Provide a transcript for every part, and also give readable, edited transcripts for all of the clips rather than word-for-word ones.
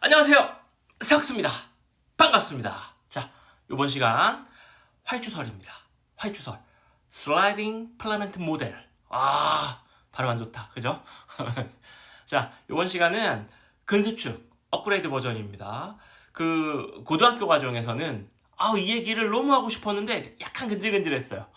안녕하세요. 석수입니다. 반갑습니다. 자, 이번 시간 활주설입니다. 활주설. 슬라이딩 필라멘트 모델. 발음 안 좋다. 그죠? 자, 이번 시간은 근수축 업그레이드 버전입니다. 그 고등학교 과정에서는 이 얘기를 너무 하고 싶었는데 약간 근질근질했어요.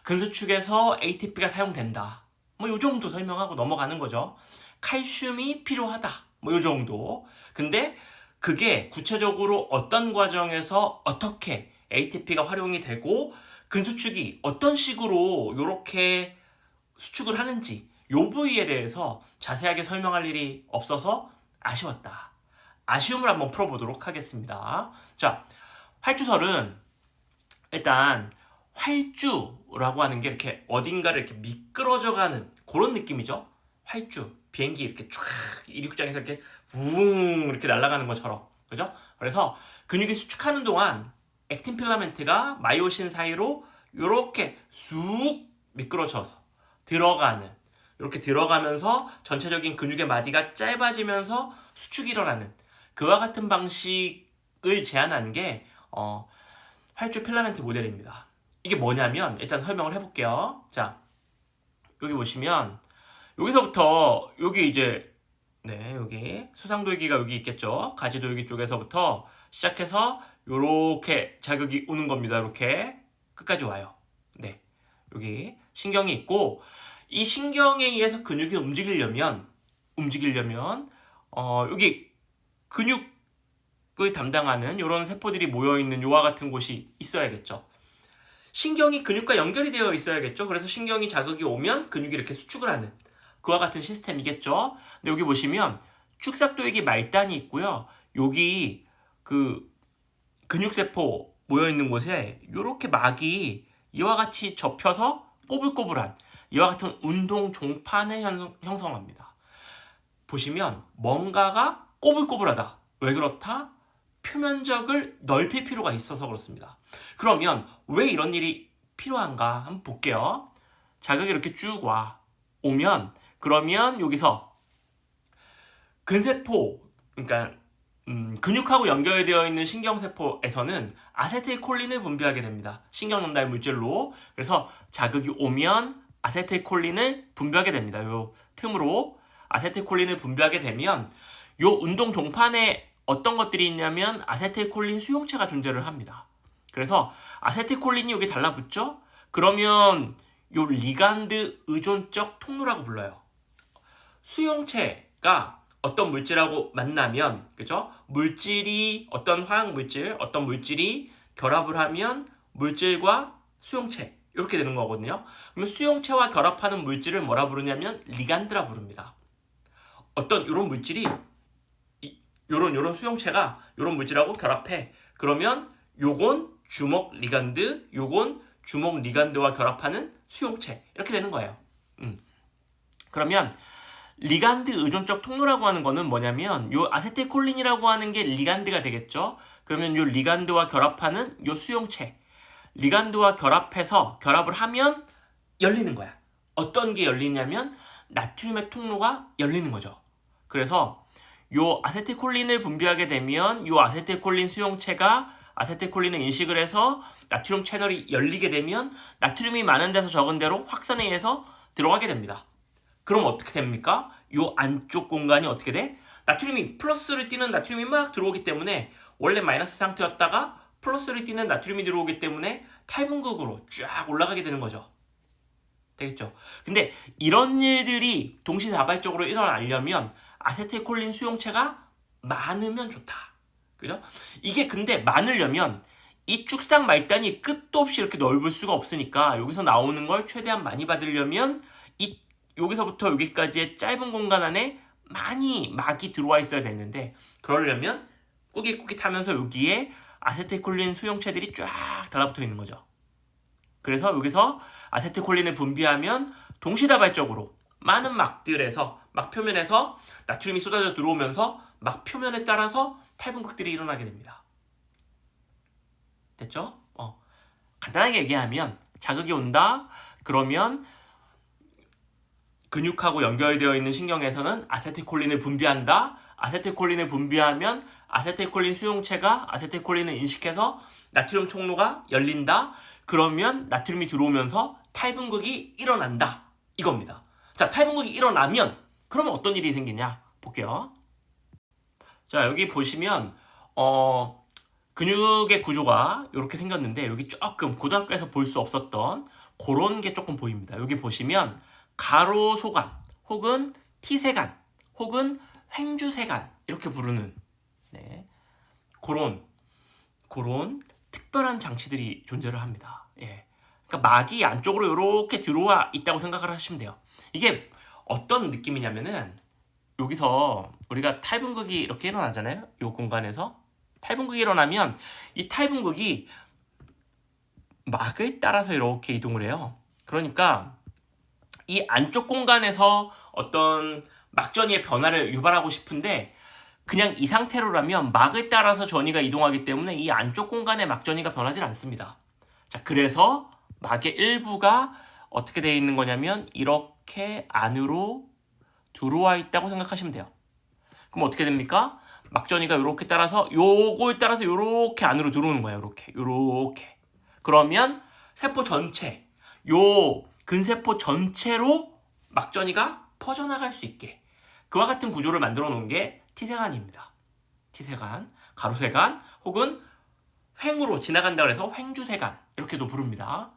근수축에서 ATP가 사용된다. 요 정도 설명하고 넘어가는 거죠. 칼슘이 필요하다. 요 정도. 근데 그게 구체적으로 어떤 과정에서 어떻게 ATP가 활용이 되고 근수축이 어떤 식으로 이렇게 수축을 하는지 요 부위에 대해서 자세하게 설명할 일이 없어서 아쉬웠다. 아쉬움을 한번 풀어보도록 하겠습니다. 자, 활주설은 일단 활주라고 하는 게 이렇게 어딘가를 이렇게 미끄러져가는 그런 느낌이죠. 활주, 비행기 이렇게 쫙 이륙장에서 이렇게 웅 이렇게 날아가는 것처럼, 그죠? 그래서 근육이 수축하는 동안 액틴 필라멘트가 마이오신 사이로 이렇게 쑥 미끄러져서 들어가는, 이렇게 들어가면서 전체적인 근육의 마디가 짧아지면서 수축이 일어나는 그와 같은 방식을 제안한 게 활주 필라멘트 모델입니다. 이게 뭐냐면 일단 설명을 해볼게요. 자, 여기 보시면 여기서부터 여기 이제 여기 수상도이기가 여기 있겠죠. 가지도이기 쪽에서부터 시작해서 요렇게 자극이 오는 겁니다. 이렇게 끝까지 와요. 네, 여기 신경이 있고 이 신경에 의해서 근육이 움직이려면 여기 근육을 담당하는 이런 세포들이 모여있는 요와 같은 곳이 있어야겠죠. 신경이 근육과 연결이 되어 있어야겠죠. 그래서 신경이 자극이 오면 근육이 이렇게 수축을 하는 그와 같은 시스템이겠죠. 근데 여기 보시면 축삭도이기 말단이 있고요. 여기 그 근육세포 모여있는 곳에 이렇게 막이 이와 같이 접혀서 꼬불꼬불한 이와 같은 운동 종판을 형성합니다. 보시면 뭔가가 꼬불꼬불하다. 왜 그렇다? 표면적을 넓힐 필요가 있어서 그렇습니다. 그러면 왜 이런 일이 필요한가 한번 볼게요. 자극이 이렇게 쭉 오면 그러면 여기서 근세포, 그러니까 근육하고 연결되어 있는 신경세포에서는 아세틸콜린을 분비하게 됩니다. 신경전달 물질로. 그래서 자극이 오면 아세틸콜린을 분비하게 됩니다. 요 틈으로 아세틸콜린을 분비하게 되면 요 운동 종판에 어떤 것들이 있냐면 아세틸콜린 수용체가 존재를 합니다. 그래서 아세틸콜린이 여기 달라붙죠? 그러면 요 리간드 의존적 통로라고 불러요. 수용체가 어떤 물질하고 만나면, 그죠? 물질이 어떤 화학 물질, 어떤 물질이 결합을 하면 물질과 수용체 이렇게 되는 거거든요. 그러면 수용체와 결합하는 물질을 뭐라 부르냐면 리간드라 부릅니다. 어떤 이런 물질이 요런 수용체가 요런 물질하고 결합해. 그러면 요건 주먹 리간드, 요건 주먹 리간드와 결합하는 수용체 이렇게 되는 거예요. 그러면 리간드 의존적 통로라고 하는 거는 뭐냐면 요 아세틸콜린이라고 하는 게 리간드가 되겠죠. 그러면 요 리간드와 결합하는 요 수용체, 리간드와 결합을 하면 열리는 거야. 어떤 게 열리냐면 나트륨의 통로가 열리는 거죠. 그래서 요 아세틸콜린을 분비하게 되면 요 아세틸콜린 수용체가 아세틸콜린을 인식을 해서 나트륨 채널이 열리게 되면 나트륨이 많은 데서 적은 데로 확산에 의해서 들어가게 됩니다. 그럼 어떻게 됩니까? 요 안쪽 공간이 어떻게 돼? 나트륨이 플러스를 띠는 나트륨이 막 들어오기 때문에 원래 마이너스 상태였다가 플러스를 띠는 나트륨이 들어오기 때문에 탈분극으로 쫙 올라가게 되는 거죠. 되겠죠? 근데 이런 일들이 동시다발적으로 일어나려면 아세틸콜린 수용체가 많으면 좋다. 그죠? 이게 근데 많으려면 이 축삭 말단이 끝도 없이 이렇게 넓을 수가 없으니까 여기서 나오는 걸 최대한 많이 받으려면 이 여기서부터 여기까지의 짧은 공간 안에 많이 막이 들어와 있어야 되는데 그러려면 꾸깃꾸깃하면서 여기에 아세틸콜린 수용체들이 쫙 달라붙어 있는 거죠. 그래서 여기서 아세틸콜린을 분비하면 동시다발적으로 많은 막들에서 막 표면에서 나트륨이 쏟아져 들어오면서 막 표면에 따라서 탈분극들이 일어나게 됩니다. 됐죠? 간단하게 얘기하면 자극이 온다. 그러면 근육하고 연결되어 있는 신경에서는 아세틸콜린을 분비한다. 아세틸콜린을 분비하면 아세틸콜린 수용체가 아세틸콜린을 인식해서 나트륨 통로가 열린다. 그러면 나트륨이 들어오면서 탈분극이 일어난다. 이겁니다. 자, 탈분극이 일어나면 그러면 어떤 일이 생기냐 볼게요. 자, 여기 보시면 근육의 구조가 이렇게 생겼는데 여기 조금 고등학교에서 볼 수 없었던 그런 게 조금 보입니다. 여기 보시면 가로소관 혹은 T세관 혹은 횡주세관 이렇게 부르는 그런 특별한 장치들이 존재를 합니다. 예. 그러니까 막이 안쪽으로 이렇게 들어와 있다고 생각을 하시면 돼요. 이게 어떤 느낌이냐면은 여기서 우리가 탈분극이 이렇게 일어나잖아요. 이 공간에서 탈분극이 일어나면 이 탈분극이 막을 따라서 이렇게 이동을 해요. 그러니까 이 안쪽 공간에서 어떤 막전이의 변화를 유발하고 싶은데 그냥 이 상태로라면 막을 따라서 전이가 이동하기 때문에 이 안쪽 공간의 막전이가 변하지 않습니다. 자, 그래서 막의 일부가 어떻게 되어 있는 거냐면 이렇게 안으로 들어와 있다고 생각하시면 돼요. 그럼 어떻게 됩니까? 막전이가 이렇게 따라서 요걸 따라서 이렇게 안으로 들어오는 거예요. 이렇게. 그러면 세포 전체, 요 근세포 전체로 막전이가 퍼져나갈 수 있게 그와 같은 구조를 만들어 놓은 게 T세관입니다. T세관, 가로세관 혹은 횡으로 지나간다고 해서 횡주세관 이렇게도 부릅니다.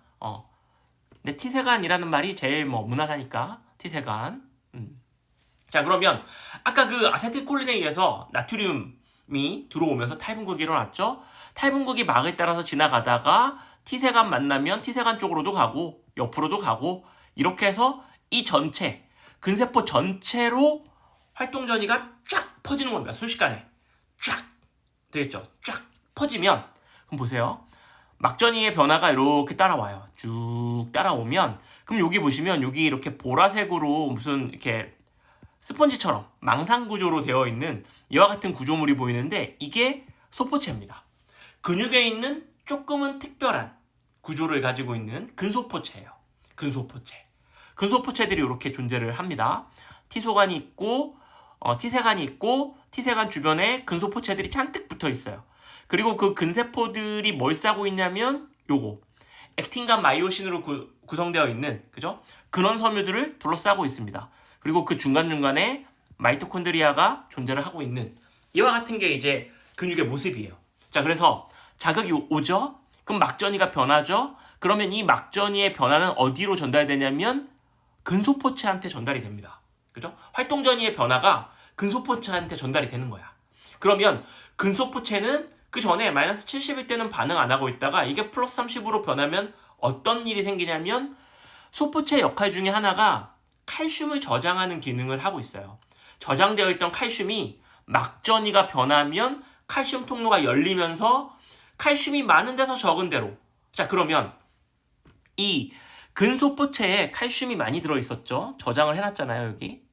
근데 T세관이라는 말이 제일 무난하니까 T세관. 자, 그러면 아까 그 아세틸콜린에 의해서 나트륨이 들어오면서 탈분극이 일어났죠. 탈분극이 막을 따라서 지나가다가 T세관 만나면 T세관 쪽으로도 가고 옆으로도 가고 이렇게 해서 이 전체 근세포 전체로 활동전이가 쫙 퍼지는 겁니다. 순식간에 쫙 되겠죠. 쫙 퍼지면 그럼 보세요. 막전이의 변화가 이렇게 따라와요. 쭉 따라오면 그럼 여기 보시면 여기 이렇게 보라색으로 무슨 이렇게 스펀지처럼 망상 구조로 되어 있는 이와 같은 구조물이 보이는데 이게 소포체입니다. 근육에 있는 조금은 특별한 구조를 가지고 있는 근소포체예요. 근소포체들이 이렇게 존재를 합니다. T소관이 있고 T세관이 있고 T세관 주변에 근소포체들이 잔뜩 붙어 있어요. 그리고 그 근세포들이 뭘 싸고 있냐면 요거 액틴과 마이오신으로 구성되어 있는 그죠? 근원 섬유들을 둘러싸고 있습니다. 그리고 그 중간중간에 마이토콘드리아가 존재를 하고 있는 이와 같은 게 이제 근육의 모습이에요. 자, 그래서 자극이 오죠? 그럼 막전이가 변하죠? 그러면 이 막전이의 변화는 어디로 전달되냐면 근소포체한테 전달이 됩니다. 그죠? 활동전이의 변화가 근소포체한테 전달이 되는 거야. 그러면 근소포체는 그 전에 마이너스 70일 때는 반응 안 하고 있다가 이게 플러스 30으로 변하면 어떤 일이 생기냐면 소포체의 역할 중에 하나가 칼슘을 저장하는 기능을 하고 있어요. 저장되어 있던 칼슘이 막전이가 변하면 칼슘 통로가 열리면서 칼슘이 많은 데서 적은 데로. 자, 그러면 이 근소포체에 칼슘이 많이 들어있었죠. 저장을 해놨잖아요, 여기.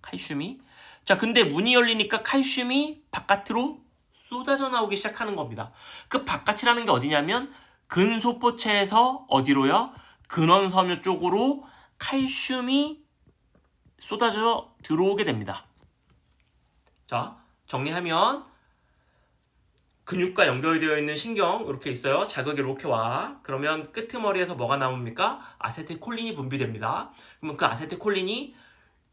칼슘이. 자, 근데 문이 열리니까 칼슘이 바깥으로 쏟아져 나오기 시작하는 겁니다. 그 바깥이라는 게 어디냐면 근소포체에서 어디로요? 근원섬유 쪽으로 칼슘이 쏟아져 들어오게 됩니다. 자, 정리하면 근육과 연결되어 있는 신경 이렇게 있어요. 자극이 이렇게 와. 그러면 끄트머리에서 뭐가 나옵니까? 아세틸콜린이 분비됩니다. 그러면 그 아세틸콜린이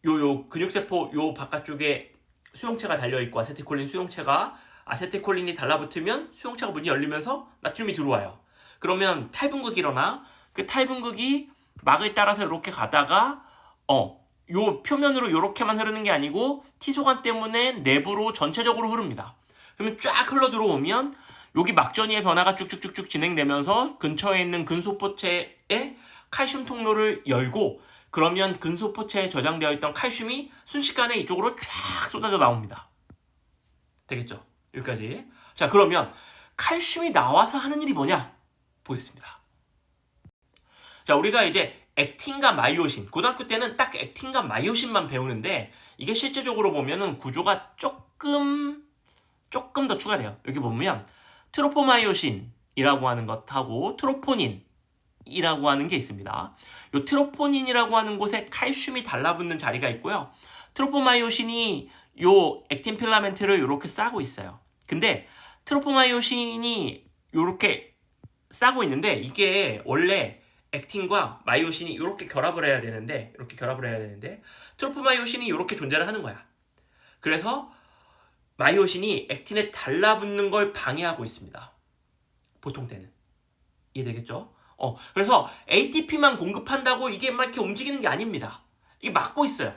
요 근육세포 요 바깥쪽에 수용체가 달려있고 아세틸콜린 수용체가 아세틸콜린이 달라붙으면 수용체가 문이 열리면서 나트륨이 들어와요. 그러면 탈분극이 일어나. 그 탈분극이 막을 따라서 이렇게 가다가 요 표면으로 이렇게만 흐르는 게 아니고 T소관 때문에 내부로 전체적으로 흐릅니다. 그러면 쫙 흘러 들어오면 여기 막전이의 변화가 쭉쭉쭉쭉 진행되면서 근처에 있는 근소포체에 칼슘 통로를 열고 그러면 근소포체에 저장되어 있던 칼슘이 순식간에 이쪽으로 쫙 쏟아져 나옵니다. 되겠죠? 여기까지. 자, 그러면 칼슘이 나와서 하는 일이 뭐냐? 보겠습니다. 자, 우리가 이제 액틴과 마이오신, 고등학교 때는 딱 액틴과 마이오신만 배우는데 이게 실제적으로 보면은 구조가 조금 더 추가돼요. 여기 보면 트로포마이오신이라고 하는 것하고 트로포닌이라고 하는 게 있습니다. 이 트로포닌이라고 하는 곳에 칼슘이 달라붙는 자리가 있고요. 트로포마이오신이 요 액틴 필라멘트를 이렇게 싸고 있어요. 근데 트로포마이오신이 이렇게 싸고 있는데 이게 원래 액틴과 마이오신이 이렇게 결합을 해야 되는데 트로포마이오신이 이렇게 존재를 하는 거야. 그래서 마이오신이 액틴에 달라붙는 걸 방해하고 있습니다. 보통 때는. 이해되겠죠? 그래서 ATP만 공급한다고 이게 막 이렇게 움직이는 게 아닙니다. 이게 막고 있어요.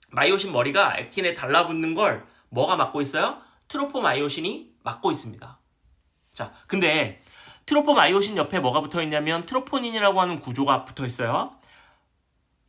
마이오신 머리가 액틴에 달라붙는 걸 뭐가 막고 있어요? 트로포마이오신이 막고 있습니다. 자, 근데 트로포마이오신 옆에 뭐가 붙어 있냐면 트로포닌이라고 하는 구조가 붙어 있어요.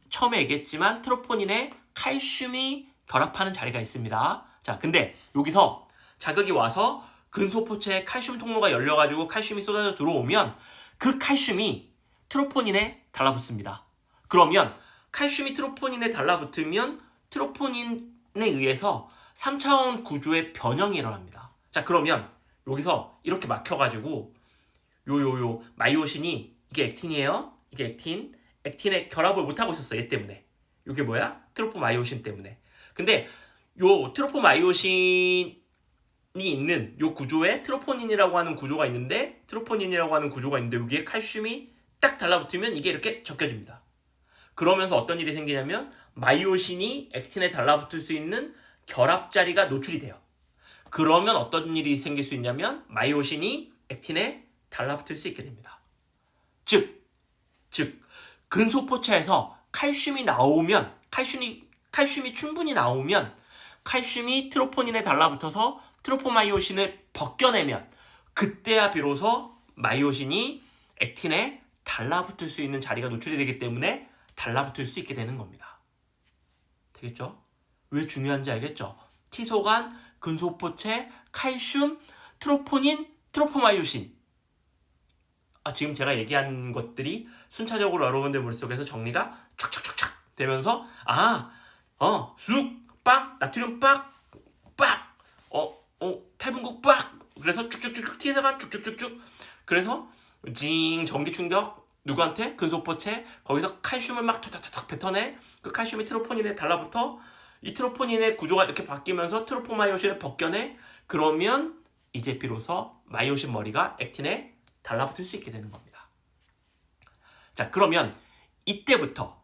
처음에 얘기했지만 트로포닌에 칼슘이 결합하는 자리가 있습니다. 자, 근데 여기서 자극이 와서 근소포체에 칼슘 통로가 열려가지고 칼슘이 쏟아져 들어오면 그 칼슘이 트로포닌에 달라붙습니다. 그러면 칼슘이 트로포닌에 달라붙으면 트로포닌에 의해서 3차원 구조의 변형이 일어납니다. 자, 그러면 여기서 이렇게 막혀가지고 요 마이오신이 이게 액틴이에요. 이게 액틴에 결합을 못하고 있었어. 얘 때문에. 이게 뭐야? 트로포마이오신 때문에. 근데 요 트로포마이오신이 있는 요 구조에 트로포닌이라고 하는 구조가 있는데 여기에 칼슘이 딱 달라붙으면 이게 이렇게 적혀집니다. 그러면서 어떤 일이 생기냐면 마이오신이 액틴에 달라붙을 수 있는 결합 자리가 노출이 돼요. 그러면 어떤 일이 생길 수 있냐면 마이오신이 액틴에 달라붙을 수 있게 됩니다. 즉 근소포체에서 칼슘이 나오면 칼슘이 충분히 나오면 칼슘이 트로포닌에 달라붙어서 트로포마이오신을 벗겨내면 그때야 비로소 마이오신이 액틴에 달라붙을 수 있는 자리가 노출이 되기 때문에 달라붙을 수 있게 되는 겁니다. 되겠죠? 왜 중요한지 알겠죠? 티소간, 근소포체, 칼슘, 트로포닌, 트로포마이오신. 지금 제가 얘기한 것들이 순차적으로 여러분들 머릿속에서 정리가 촥촥촥촥 되면서 쑥, 빵, 나트륨 빡, 탈분국 빡. 그래서 쭉쭉쭉 티소간 쭉쭉쭉쭉. 그래서 전기 충격 누구한테? 근소포체. 거기서 칼슘을 막 탁탁탁 뱉어내. 그 칼슘이 트로포닌에 달라붙어. 이 트로포닌의 구조가 이렇게 바뀌면서 트로포마이오신을 벗겨내. 그러면 이제 비로소 마이오신 머리가 액틴에 달라붙을 수 있게 되는 겁니다. 자, 그러면 이때부터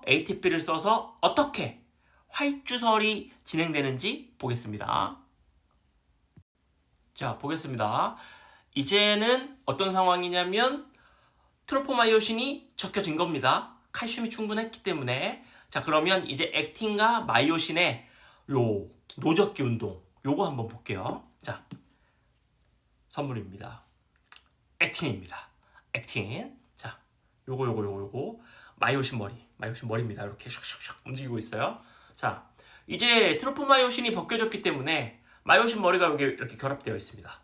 ATP를 써서 어떻게 활주설이 진행되는지 보겠습니다. 자, 보겠습니다. 이제는 어떤 상황이냐면 트로포마이오신이 적혀진 겁니다. 칼슘이 충분했기 때문에. 자, 그러면 이제 액틴과 마이오신의 요 노적기 운동 요거 한번 볼게요. 자, 선물입니다. 액틴입니다. 액틴. 자, 요거 마이오신 머리입니다. 이렇게 슉슉슉 움직이고 있어요. 자, 이제 트로포마이오신이 벗겨졌기 때문에 마이오신 머리가 여기 이렇게 결합되어 있습니다.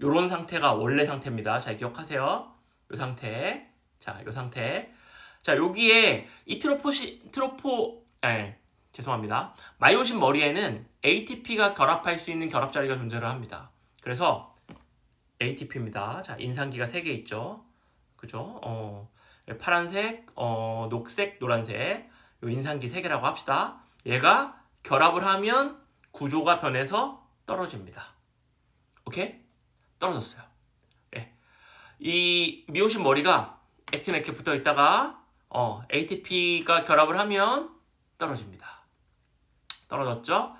요런 상태가 원래 상태입니다. 잘 기억하세요. 요 상태. 자, 요 상태. 자, 여기에 이 마이오신 머리에는 ATP가 결합할 수 있는 결합 자리가 존재를 합니다. 그래서 ATP입니다. 자, 인상기가 3개 있죠. 그죠? 파란색, 녹색, 노란색. 요 인상기 3개라고 합시다. 얘가 결합을 하면 구조가 변해서 떨어집니다. 오케이? 떨어졌어요. 네. 이 미오신 머리가 액틴에 이렇게 붙어 있다가 ATP가 결합을 하면 떨어집니다. 떨어졌죠?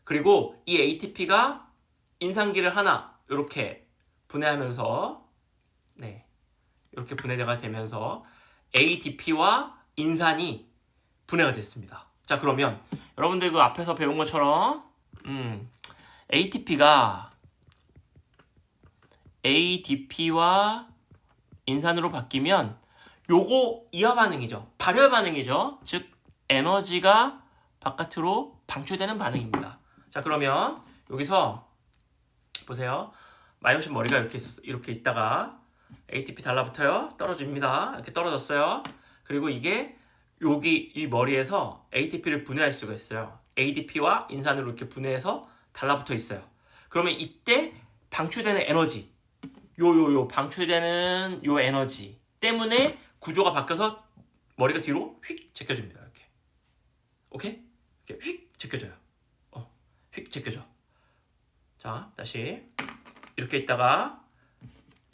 그리고 이 ATP가 인상기를 하나 이렇게 분해하면서 이렇게 분해가 되면서 ADP와 인산이 분해가 됐습니다. 자, 그러면 여러분들 그 앞에서 배운 것처럼 ADP와 인산으로 바뀌면 요거 이하 반응이죠. 발열 반응이죠. 즉 에너지가 바깥으로 방출되는 반응입니다. 자, 그러면 여기서 보세요. 마이오신 머리가 이렇게 있다가 ATP 달라붙어요. 떨어집니다. 이렇게 떨어졌어요. 그리고 이게 여기 이 머리에서 ATP를 분해할 수가 있어요. ADP와 인산으로 이렇게 분해해서 달라붙어 있어요. 그러면 이때 방출되는 에너지, 방출되는 요 에너지 때문에 구조가 바뀌어서 머리가 뒤로 휙 제껴집니다. 이렇게. 오케이? 이렇게 휙 제껴져요. 휙 제껴져. 자, 다시 이렇게 있다가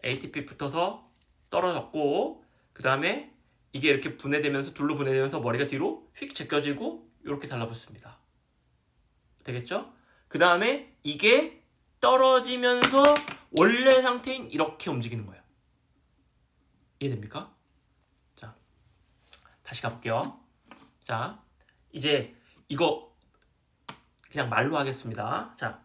ATP 붙어서 떨어졌고, 그 다음에 이게 이렇게 분해되면서 둘로 분해되면서 머리가 뒤로 휙 제껴지고 이렇게 달라붙습니다. 되겠죠? 그 다음에 이게 떨어지면서 원래 상태인 이렇게 움직이는 거예요. 이해됩니까? 자, 다시 가볼게요. 자, 이제 이거 그냥 말로 하겠습니다. 자,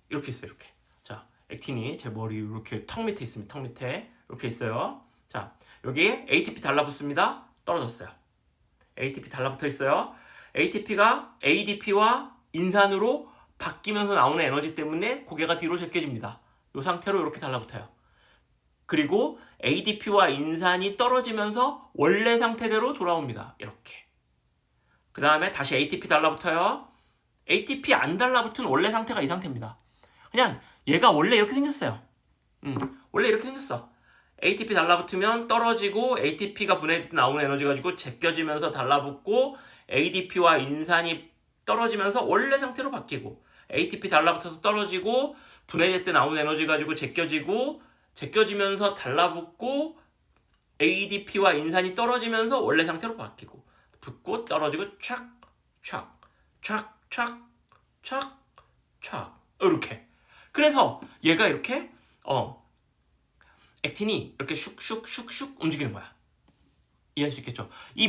이렇게 있어요. 이렇게. 자, 액틴이 제 머리 이렇게 턱 밑에 있습니다. 턱 밑에 이렇게 있어요. 자, 여기에 ATP 달라붙습니다. 떨어졌어요. ATP 달라붙어 있어요. ATP가 ADP와 인산으로 바뀌면서 나오는 에너지 때문에 고개가 뒤로 제껴집니다. 이 상태로 이렇게 달라붙어요. 그리고 ADP와 인산이 떨어지면서 원래 상태대로 돌아옵니다. 이렇게. 그 다음에 다시 ATP 달라붙어요. ATP 안 달라붙은 원래 상태가 이 상태입니다. 그냥 얘가 원래 이렇게 생겼어요. 원래 이렇게 생겼어. ATP 달라붙으면 떨어지고 ATP가 분해될 때 나오는 에너지 가지고 제껴지면서 달라붙고 ADP와 인산이 떨어지면서 원래 상태로 바뀌고 ATP 달라붙어서 떨어지고 분해될 때 나오는 에너지 가지고 제껴지면서 달라붙고 ADP와 인산이 떨어지면서 원래 상태로 바뀌고 붙고 떨어지고 촥 이렇게. 그래서 얘가 이렇게 액틴이 이렇게 슉슉슉슉 움직이는 거야. 이해할 수 있겠죠? 이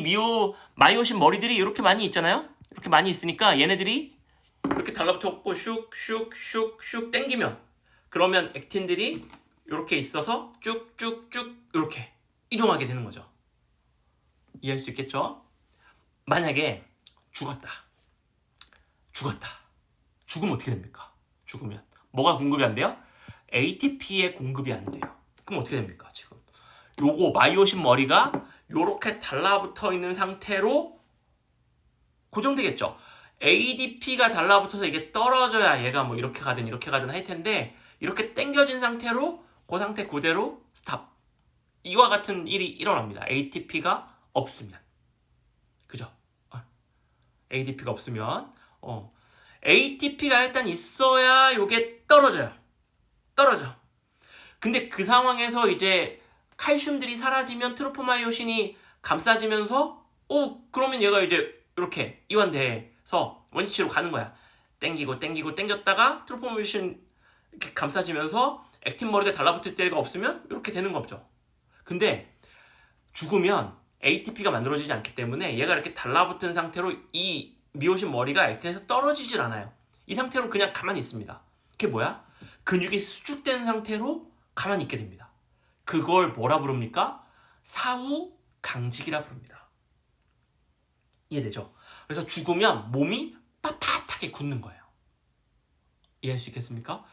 마이오신 머리들이 이렇게 많이 있잖아요. 이렇게 많이 있으니까 얘네들이 이렇게 달라붙어갖고 슉슉슉슉 땡기면, 그러면 액틴들이 이렇게 있어서 쭉쭉쭉 이렇게 이동하게 되는 거죠. 이해할 수 있겠죠? 만약에 죽었다. 죽으면 어떻게 됩니까? 죽으면 뭐가 공급이 안 돼요? ATP의 공급이 안 돼요. 그럼 어떻게 됩니까? 지금 요거 마이오신 머리가 요렇게 달라붙어 있는 상태로 고정되겠죠. ADP가 달라붙어서 이게 떨어져야 얘가 뭐 이렇게 가든 할 텐데, 이렇게 당겨진 상태로 그 상태 그대로 스탑. 이와 같은 일이 일어납니다. ATP가 없으면. 그죠? ADP가 없으면 ATP가 일단 있어야 요게 떨어져. 근데 그 상황에서 이제 칼슘들이 사라지면 트로포마이오신이 감싸지면서 그러면 얘가 이제 이렇게 이완돼서 원위치로 가는 거야. 땡겼다가 트로포마이오신 이렇게 감싸지면서 액틴 머리가 달라붙을 때가 없으면 이렇게 되는 거죠. 근데 죽으면 ATP가 만들어지지 않기 때문에 얘가 이렇게 달라붙은 상태로 이 미오신 머리가 액틴에서 떨어지질 않아요. 이 상태로 그냥 가만히 있습니다. 그게 뭐야? 근육이 수축된 상태로 가만히 있게 됩니다. 그걸 뭐라 부릅니까? 사후강직이라 부릅니다. 이해되죠? 그래서 죽으면 몸이 빳빳하게 굳는 거예요. 이해할 수 있겠습니까?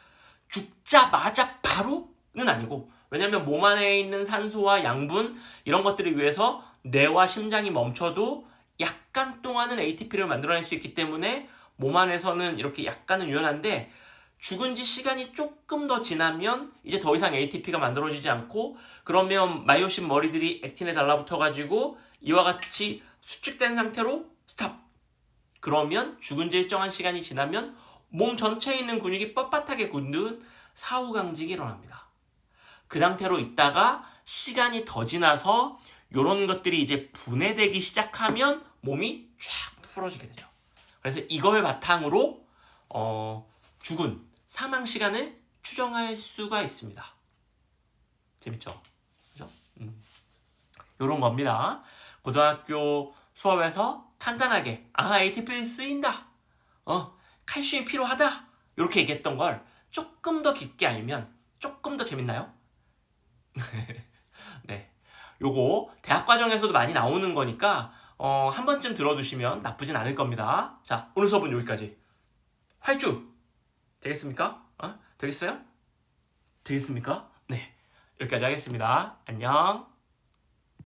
죽자마자 바로는 아니고, 왜냐면 몸 안에 있는 산소와 양분 이런 것들을 위해서 뇌와 심장이 멈춰도 약간 동안은 ATP를 만들어낼 수 있기 때문에 몸 안에서는 이렇게 약간은 유연한데, 죽은 지 시간이 조금 더 지나면 이제 더 이상 ATP가 만들어지지 않고, 그러면 마이오신 머리들이 액틴에 달라붙어가지고 이와 같이 수축된 상태로 스탑. 그러면 죽은 지 일정한 시간이 지나면 몸 전체에 있는 근육이 뻣뻣하게 굳는 사후강직이 일어납니다. 그 상태로 있다가 시간이 더 지나서 이런 것들이 이제 분해되기 시작하면 몸이 쫙 풀어지게 되죠. 그래서 이걸 바탕으로 죽은 사망 시간을 추정할 수가 있습니다. 재밌죠? 그죠? 요런 겁니다. 고등학교 수업에서 간단하게 ATP 쓰인다. 칼슘이 필요하다. 이렇게 얘기했던 걸 조금 더 깊게 알면 조금 더 재밌나요? 네. 요거 대학 과정에서도 많이 나오는 거니까 한 번쯤 들어두시면 나쁘진 않을 겁니다. 자, 오늘 수업은 여기까지. 활주 되겠습니까? 되겠어요? 되겠습니까? 네. 여기까지 하겠습니다. 안녕.